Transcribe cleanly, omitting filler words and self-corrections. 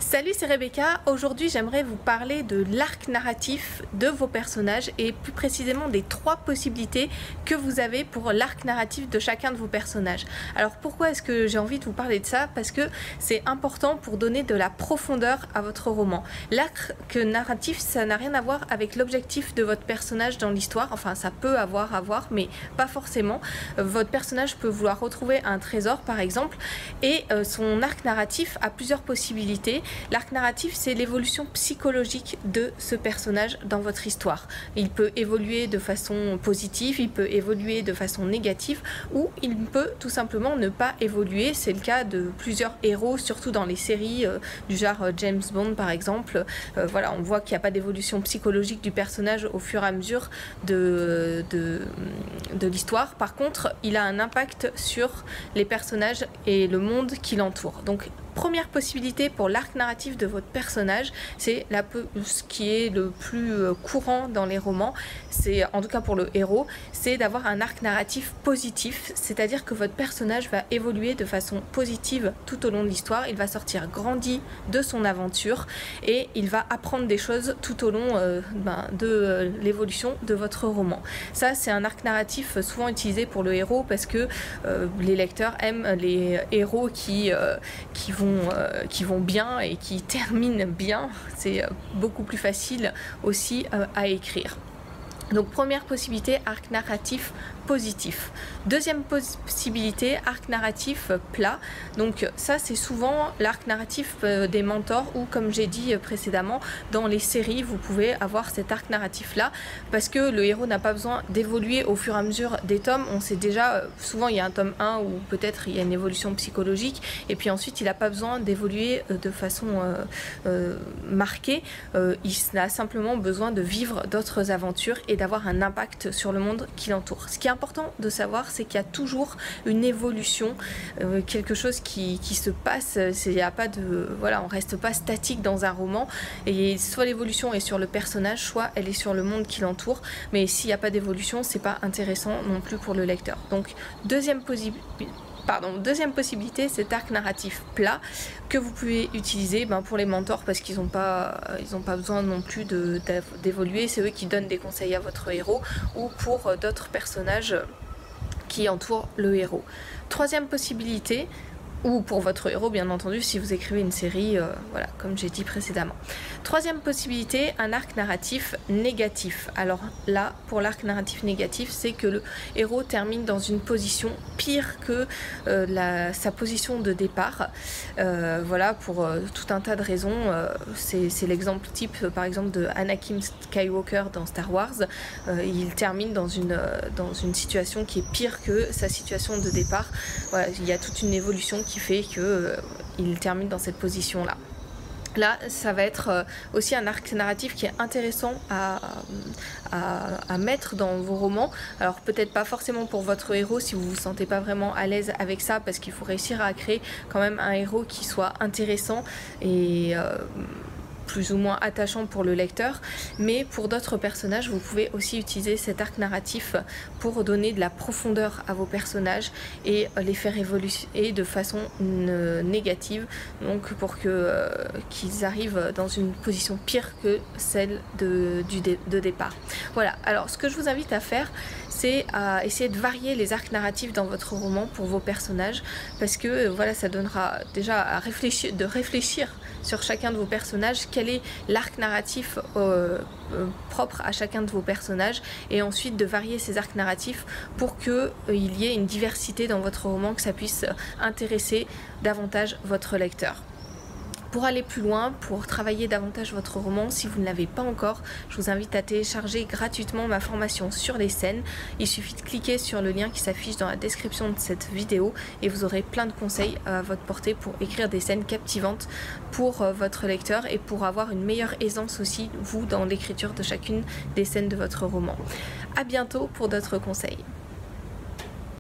Salut, c'est Rebecca. Aujourd'hui, j'aimerais vous parler de l'arc narratif de vos personnages et plus précisément des 3 possibilités que vous avez pour l'arc narratif de chacun de vos personnages. Alors pourquoi est-ce que j'ai envie de vous parler de ça? Parce que c'est important pour donner de la profondeur à votre roman. L'arc narratif, ça n'a rien à voir avec l'objectif de votre personnage dans l'histoire. Enfin, ça peut avoir à voir, mais pas forcément. Votre personnage peut vouloir retrouver un trésor, par exemple, et son arc narratif a plusieurs possibilités. L'arc narratif, c'est l'évolution psychologique de ce personnage dans votre histoire. Il peut évoluer de façon positive, il peut évoluer de façon négative, ou il peut tout simplement ne pas évoluer. C'est le cas de plusieurs héros, surtout dans les séries du genre James Bond par exemple. Voilà, on voit qu'il n'y a pas d'évolution psychologique du personnage au fur et à mesure de l'histoire. Par contre, il a un impact sur les personnages et le monde qui l'entoure. Donc, première possibilité pour l'arc narratif de votre personnage, c'est ce qui est le plus courant dans les romans, c'est en tout cas pour le héros, c'est d'avoir un arc narratif positif, c'est-à-dire que votre personnage va évoluer de façon positive tout au long de l'histoire, il va sortir grandi de son aventure et il va apprendre des choses tout au long de l'évolution de votre roman. Ça, c'est un arc narratif souvent utilisé pour le héros parce que les lecteurs aiment les héros qui vont bien et qui terminent bien. C'est beaucoup plus facile aussi à écrire. Donc première possibilité, arc narratif positif. Deuxième possibilité, arc narratif plat. Donc ça, c'est souvent l'arc narratif des mentors ou, comme j'ai dit précédemment, dans les séries, vous pouvez avoir cet arc narratif là parce que le héros n'a pas besoin d'évoluer au fur et à mesure des tomes. On sait déjà, souvent il y a un tome 1 où peut-être il y a une évolution psychologique et puis ensuite il n'a pas besoin d'évoluer de façon marquée. Il a simplement besoin de vivre d'autres aventures et d'avoir un impact sur le monde qui l'entoure. Ce qui est important de savoir, c'est qu'il y a toujours une évolution, quelque chose qui se passe. Il y a pas de, voilà, on reste pas statique dans un roman, et soit l'évolution est sur le personnage, soit elle est sur le monde qui l'entoure, mais s'il n'y a pas d'évolution, c'est pas intéressant non plus pour le lecteur. Donc deuxième possibilité, cet arc narratif plat que vous pouvez utiliser pour les mentors parce qu'ils n'ont pas besoin non plus d'évoluer, c'est eux qui donnent des conseils à votre héros, ou pour d'autres personnages qui entourent le héros. Troisième possibilité, ou pour votre héros bien entendu si vous écrivez une série, voilà, comme j'ai dit précédemment. Troisième possibilité, un arc narratif négatif. Alors là, pour l'arc narratif négatif, c'est que le héros termine dans une position pire que sa position de départ. Voilà, pour tout un tas de raisons. C'est l'exemple type par exemple de Anakin Skywalker dans Star Wars. Il termine dans une situation qui est pire que sa situation de départ. Voilà, il y a toute une évolution qui fait qu'il termine dans cette position-là. Là, ça va être aussi un arc narratif qui est intéressant à mettre dans vos romans. Alors peut-être pas forcément pour votre héros si vous vous sentez pas vraiment à l'aise avec ça, parce qu'il faut réussir à créer quand même un héros qui soit intéressant et plus ou moins attachant pour le lecteur, mais pour d'autres personnages vous pouvez aussi utiliser cet arc narratif pour donner de la profondeur à vos personnages et les faire évoluer de façon négative, donc pour qu'ils arrivent dans une position pire que celle de départ. Voilà, alors ce que je vous invite à faire, c'est à essayer de varier les arcs narratifs dans votre roman pour vos personnages, parce que voilà, ça donnera déjà de réfléchir sur chacun de vos personnages, quel est l'arc narratif propre à chacun de vos personnages, et ensuite de varier ces arcs narratifs pour qu'il y ait une diversité dans votre roman, que ça puisse intéresser davantage votre lecteur. Pour aller plus loin, pour travailler davantage votre roman, si vous ne l'avez pas encore, je vous invite à télécharger gratuitement ma formation sur les scènes. Il suffit de cliquer sur le lien qui s'affiche dans la description de cette vidéo et vous aurez plein de conseils à votre portée pour écrire des scènes captivantes pour votre lecteur et pour avoir une meilleure aisance aussi, vous, dans l'écriture de chacune des scènes de votre roman. À bientôt pour d'autres conseils.